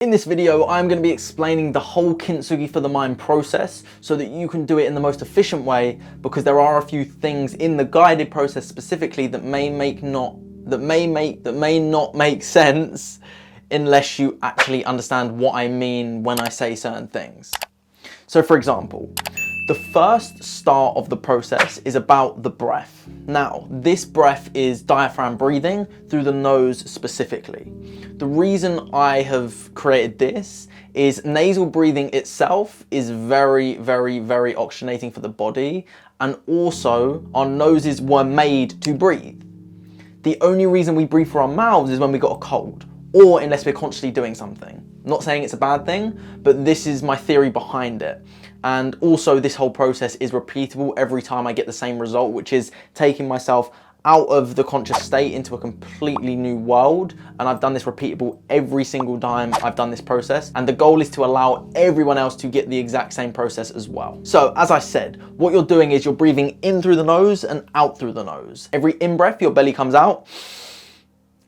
In this video, I'm going to be explaining the whole Kintsugi for the mind process so that you can do it in the most efficient way, because there are a few things in the guided process specifically that may not make sense unless you actually understand what I mean when I say certain things. So for example, the first start of the process is about the breath. Now, this breath is diaphragm breathing through the nose specifically. The reason I have created this is nasal breathing itself is very oxygenating for the body, and also our noses were made to breathe. The only reason we breathe through our mouths is when we got a cold, or unless we're constantly doing something. I'm not saying it's a bad thing, but this is my theory behind it. And also this whole process is repeatable every time I get the same result, which is taking myself out of the conscious state into a completely new world. And I've done this repeatable every single time I've done this process. And the goal is to allow everyone else to get the exact same process as well. So as I said, what you're doing is you're breathing in through the nose and out through the nose. Every in breath, your belly comes out.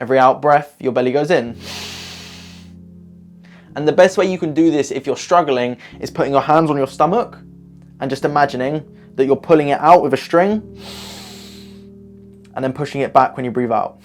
Every out breath, your belly goes in. And the best way you can do this if you're struggling is putting your hands on your stomach and just imagining that you're pulling it out with a string and then pushing it back when you breathe out.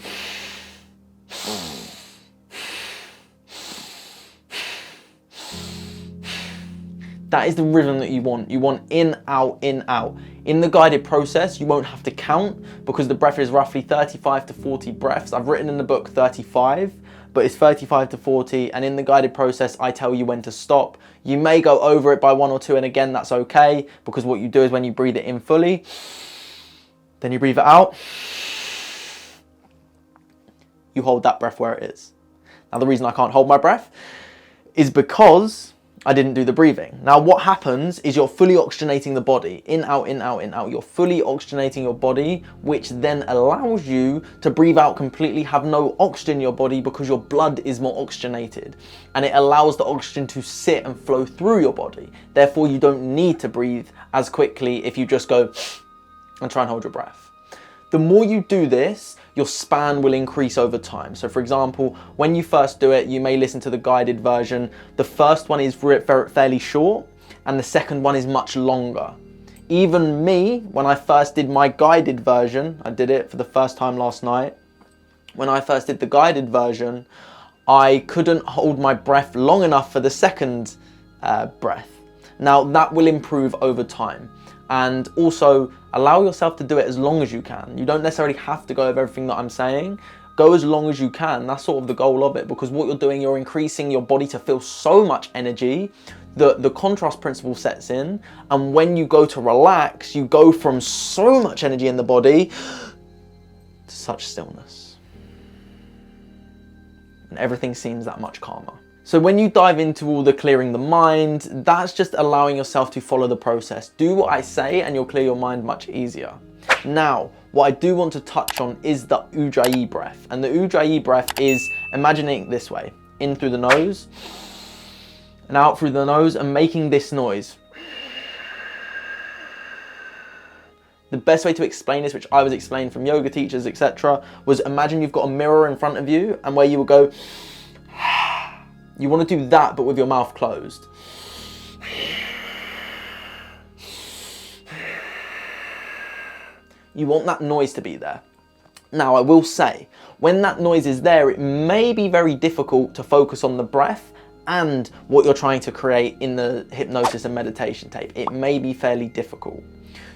That is the rhythm that you want. You want in, out, in, out. In the guided process, you won't have to count because the breath is roughly 35 to 40 breaths. I've written in the book 35, but it's 35 to 40. And in the guided process, I tell you when to stop. You may go over it by 1 or 2, and again, that's okay, because what you do is when you breathe it in fully, then you breathe it out, you hold that breath where it is. Now, the reason I can't hold my breath is because I didn't do the breathing. Now, what happens is you're fully oxygenating the body. In, out, in, out, in, out. You're fully oxygenating your body, which then allows you to breathe out completely, have no oxygen in your body because your blood is more oxygenated. And it allows the oxygen to sit and flow through your body. Therefore, you don't need to breathe as quickly if you just go and try and hold your breath. The more you do this, your span will increase over time. So for example, when you first do it, you may listen to the guided version. The first one is fairly short and the second one is much longer. Even me, when I first did my guided version, I did it for the first time last night. When I first did the guided version, I couldn't hold my breath long enough for the second breath. Now that will improve over time. And also allow yourself to do it as long as you can. You don't necessarily have to go over everything that I'm saying. Go as long as you can. That's sort of the goal of it, because what you're doing, you're increasing your body to feel so much energy that the contrast principle sets in. And when you go to relax, you go from so much energy in the body to such stillness. And everything seems that much calmer. So when you dive into all the clearing the mind, that's just allowing yourself to follow the process. Do what I say and you'll clear your mind much easier. Now, what I do want to touch on is the Ujjayi breath. And the Ujjayi breath is imagining it this way: in through the nose and out through the nose, and making this noise. The best way to explain this, which I was explained from yoga teachers, etc., was imagine you've got a mirror in front of you and where you will go, you want to do that, but with your mouth closed. You want that noise to be there. Now, I will say, when that noise is there, it may be very difficult to focus on the breath and what you're trying to create in the hypnosis and meditation tape. It may be fairly difficult.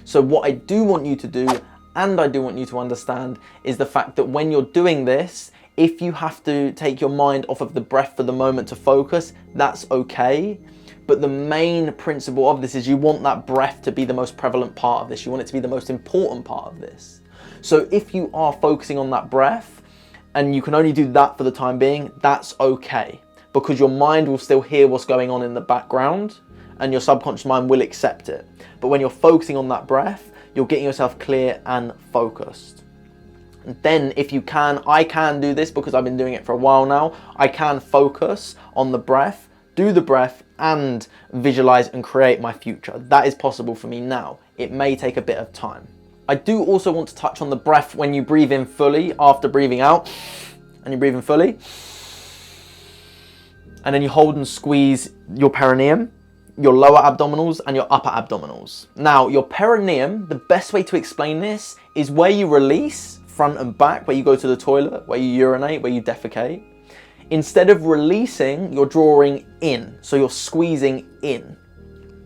So what I do want you to do, and I do want you to understand, is the fact that when you're doing this, if you have to take your mind off of the breath for the moment to focus, that's okay. But the main principle of this is you want that breath to be the most prevalent part of this. You want it to be the most important part of this. So if you are focusing on that breath and you can only do that for the time being, that's okay, because your mind will still hear what's going on in the background and your subconscious mind will accept it. But when you're focusing on that breath, you're getting yourself clear and focused. Then if you can, I can do this because I've been doing it for a while now. I can focus on the breath, do the breath, and visualize and create my future. That is possible for me now. It may take a bit of time. I do also want to touch on the breath when you breathe in fully after breathing out, and you breathe in fully. And then you hold and squeeze your perineum, your lower abdominals, and your upper abdominals. Now, your perineum, the best way to explain this is where you release, front and back, where you go to the toilet, where you urinate, where you defecate. Instead of releasing, you're drawing in. So you're squeezing in,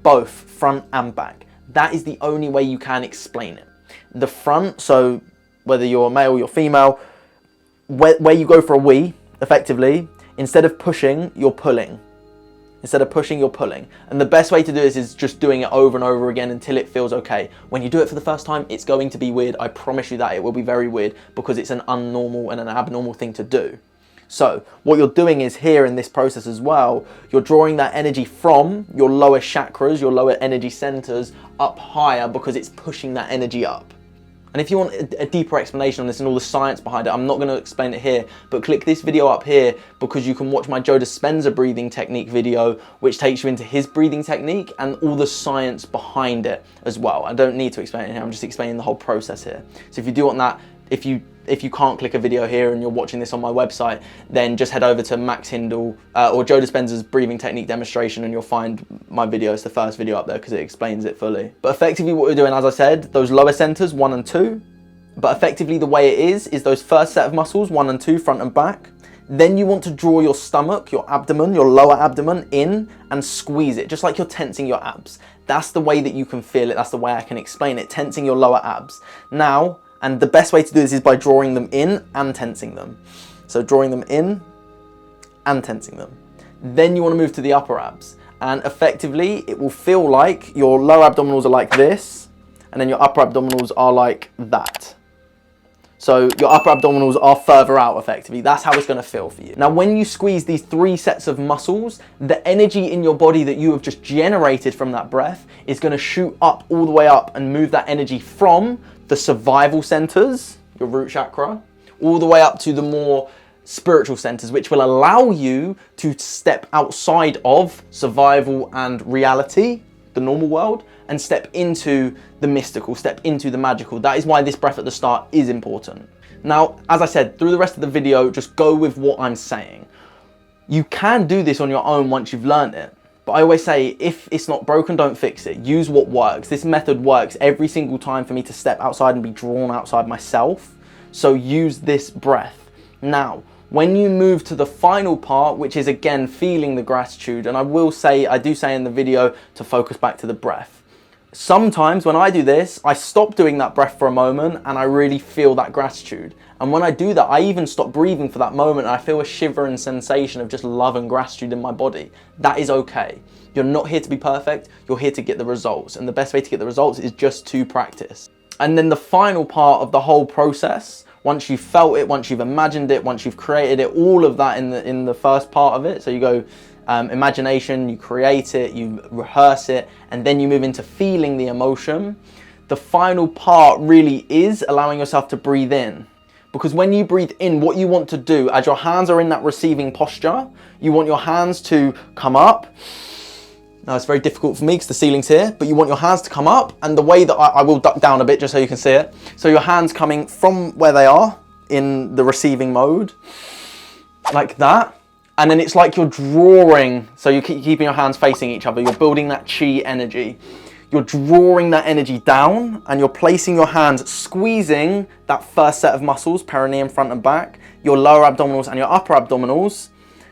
both front and back. That is the only way you can explain it. The front, so whether you're male or you're female, where you go for a wee, effectively, instead of pushing, you're pulling. Instead of pushing, you're pulling. And the best way to do this is just doing it over and over again until it feels okay. When you do it for the first time, it's going to be weird. I promise you that it will be very weird because it's an unnormal and an abnormal thing to do. So what you're doing is here in this process as well, you're drawing that energy from your lower chakras, your lower energy centers up higher because it's pushing that energy up. And if you want a deeper explanation on this and all the science behind it, I'm not going to explain it here, but click this video up here because you can watch my Joe Dispenza breathing technique video, which takes you into his breathing technique and all the science behind it as well. I don't need to explain it here, I'm just explaining the whole process here. So if you do want that, if you can't click a video here and you're watching this on my website, then just head over to Max Hindle or Joe Dispenza's breathing technique demonstration and you'll find my video. It's the first video up there because it explains it fully. But effectively what we're doing, as I said, those lower centers, 1 and 2. But effectively the way it is those first set of muscles, 1 and 2, front and back. Then you want to draw your stomach, your abdomen, your lower abdomen in and squeeze it, just like you're tensing your abs. That's the way that you can feel it. That's the way I can explain it, tensing your lower abs. Now, and the best way to do this is by drawing them in and tensing them. So drawing them in and tensing them. Then you want to move to the upper abs. And effectively, it will feel like your lower abdominals are like this, and then your upper abdominals are like that. So your upper abdominals are further out effectively. That's how it's going to feel for you. Now, when you squeeze these 3 sets of muscles, the energy in your body that you have just generated from that breath is going to shoot up all the way up and move that energy from the survival centers, your root chakra, all the way up to the more spiritual centers, which will allow you to step outside of survival and reality, the normal world, and step into the mystical, step into the magical. That is why this breath at the start is important. Now, as I said, through the rest of the video, just go with what I'm saying. You can do this on your own once you've learned it. But I always say, if it's not broken, don't fix it. Use what works. This method works every single time for me to step outside and be drawn outside myself. So use this breath. Now, when you move to the final part, which is again feeling the gratitude, and I will say, I do say in the video to focus back to the breath. Sometimes when I do this, I stop doing that breath for a moment and I really feel that gratitude. And when I do that, I even stop breathing for that moment and I feel a shivering sensation of just love and gratitude in my body. That is okay. You're not here to be perfect, you're here to get the results. And the best way to get the results is just to practice. And then the final part of the whole process, once you've felt it, once you've imagined it, once you've created it, all of that in the first part of it. So you go imagination, you create it, you rehearse it, and then you move into feeling the emotion. The final part really is allowing yourself to breathe in. Because when you breathe in, what you want to do, as your hands are in that receiving posture, you want your hands to come up. Now it's very difficult for me because the ceiling's here, but you want your hands to come up, and the way that I will duck down a bit just so you can see it. So your hands coming from where they are in the receiving mode, like that. And then it's like you're drawing, so you're keeping your hands facing each other, you're building that chi energy. You're drawing that energy down and you're placing your hands, squeezing that first set of muscles, perineum, front and back, your lower abdominals and your upper abdominals.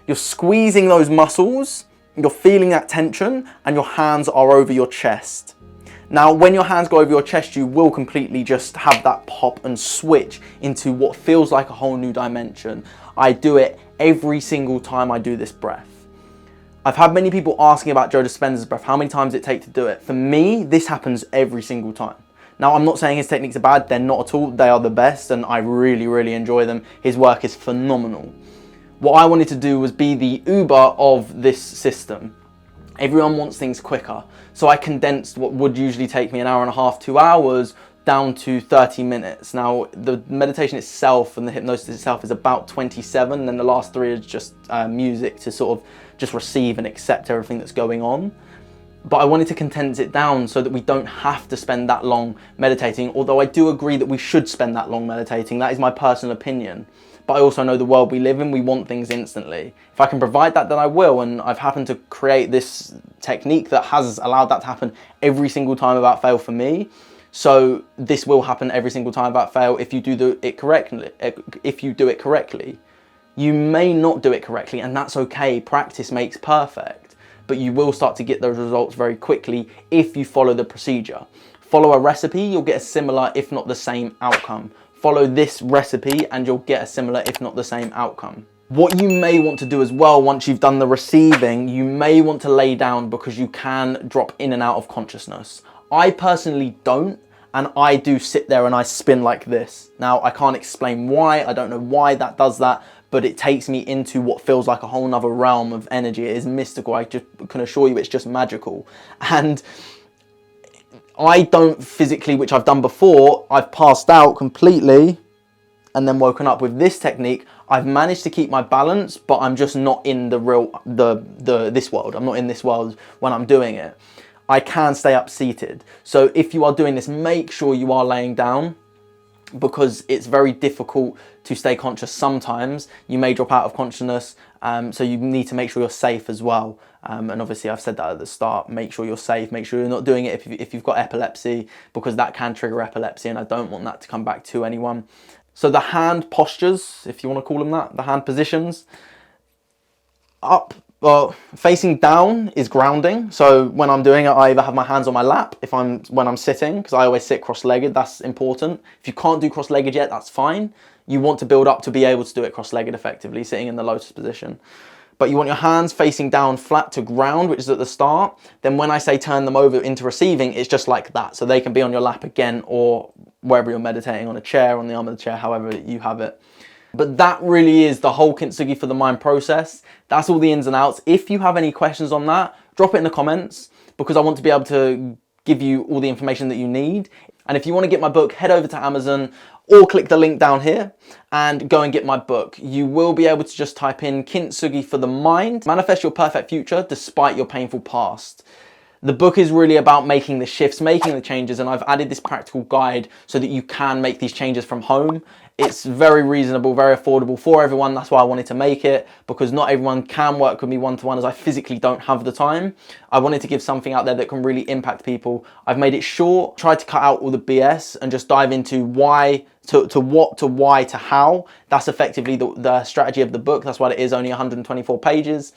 You're squeezing those muscles, you're feeling that tension, and your hands are over your chest. Now, when your hands go over your chest, you will completely just have that pop and switch into what feels like a whole new dimension. I do it every single time I do this breath. I've had many people asking about Joe Dispenza's breath, how many times it takes to do it. For me, this happens every single time. Now, I'm not saying his techniques are bad, they're not at all. They are the best and I really, really enjoy them. His work is phenomenal. What I wanted to do was be the Uber of this system. Everyone wants things quicker. So I condensed what would usually take me an hour and a half, 2 hours, down to 30 minutes. Now, the meditation itself and the hypnosis itself is about 27, and then the last 3 is just music to sort of just receive and accept everything that's going on. But I wanted to condense it down so that we don't have to spend that long meditating, although I do agree that we should spend that long meditating. That is my personal opinion. but I also know the world we live in, we want things instantly. If I can provide that, then I will, and I've happened to create this technique that has allowed that to happen every single time without fail for me. So this will happen every single time without fail if you do it correctly. If you do it correctly. You may not do it correctly, and that's okay. Practice makes perfect, but you will start to get those results very quickly if you follow the procedure. Follow a recipe, you'll get a similar, if not the same outcome. Follow this recipe and you'll get a similar, if not the same outcome. What you may want to do as well, once you've done the receiving, you may want to lay down because you can drop in and out of consciousness. I personally don't, and I do sit there and I spin like this. Now, I can't explain why, I don't know why that does that, but it takes me into what feels like a whole nother realm of energy. It is mystical, I just can assure you it's just magical. And I don't physically, which I've done before, I've passed out completely and then woken up. With this technique, I've managed to keep my balance, but I'm just not in the real, this world. I'm not in this world when I'm doing it. I can stay up seated. So if you are doing this, make sure you are laying down, because it's very difficult to stay conscious sometimes. You may drop out of consciousness, so you need to make sure you're safe as well. And obviously I've said that at the start, make sure you're safe, make sure you're not doing it if you've got epilepsy, because that can trigger epilepsy and I don't want that to come back to anyone. So the hand postures, if you want to call them that, the hand positions, up, well, facing down is grounding. So when I'm doing it, I either have my hands on my lap when I'm sitting, because I always sit cross-legged, that's important. If you can't do cross-legged yet, that's fine. You want to build up to be able to do it cross-legged effectively, sitting in the lotus position. But you want your hands facing down flat to ground, which is at the start. Then when I say turn them over into receiving, it's just like that. So they can be on your lap again, or wherever you're meditating, on a chair, on the arm of the chair, however you have it. But that really is the whole Kintsugi for the mind process. That's all the ins and outs. If you have any questions on that, drop it in the comments, because I want to be able to give you all the information that you need. And if you want to get my book, head over to Amazon or click the link down here and go and get my book. You will be able to just type in Kintsugi for the mind, manifest your perfect future despite your painful past. The book is really about making the shifts, making the changes, and I've added this practical guide so that you can make these changes from home. It's very reasonable, very affordable for everyone. That's why I wanted to make it, because not everyone can work with me one-to-one, as I physically don't have the time. I wanted to give something out there that can really impact people. I've made it short, tried to cut out all the BS and just dive into why, to what, to why, to how. That's effectively the strategy of the book. That's why it is only 124 pages.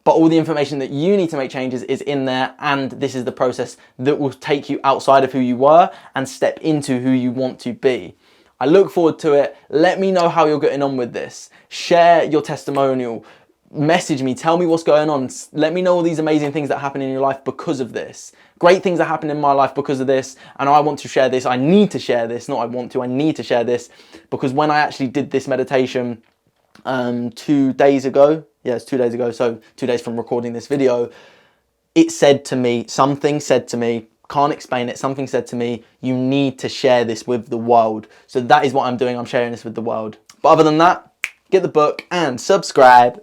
But all the information that you need to make changes is in there, and this is the process that will take you outside of who you were and step into who you want to be. I look forward to it. Let me know how you're getting on with this. Share your testimonial. Message me. Tell me what's going on. Let me know all these amazing things that happen in your life because of this. Great things that happen in my life because of this, and I want to share this. I need to share this. Not I want to, I need to share this, because when I actually did this meditation 2 days ago, yeah, it's 2 days ago, so 2 days from recording this video, it said to me, something said to me, can't explain it, something said to me, you need to share this with the world. So that is what I'm doing, I'm sharing this with the world. But other than that, get the book and subscribe.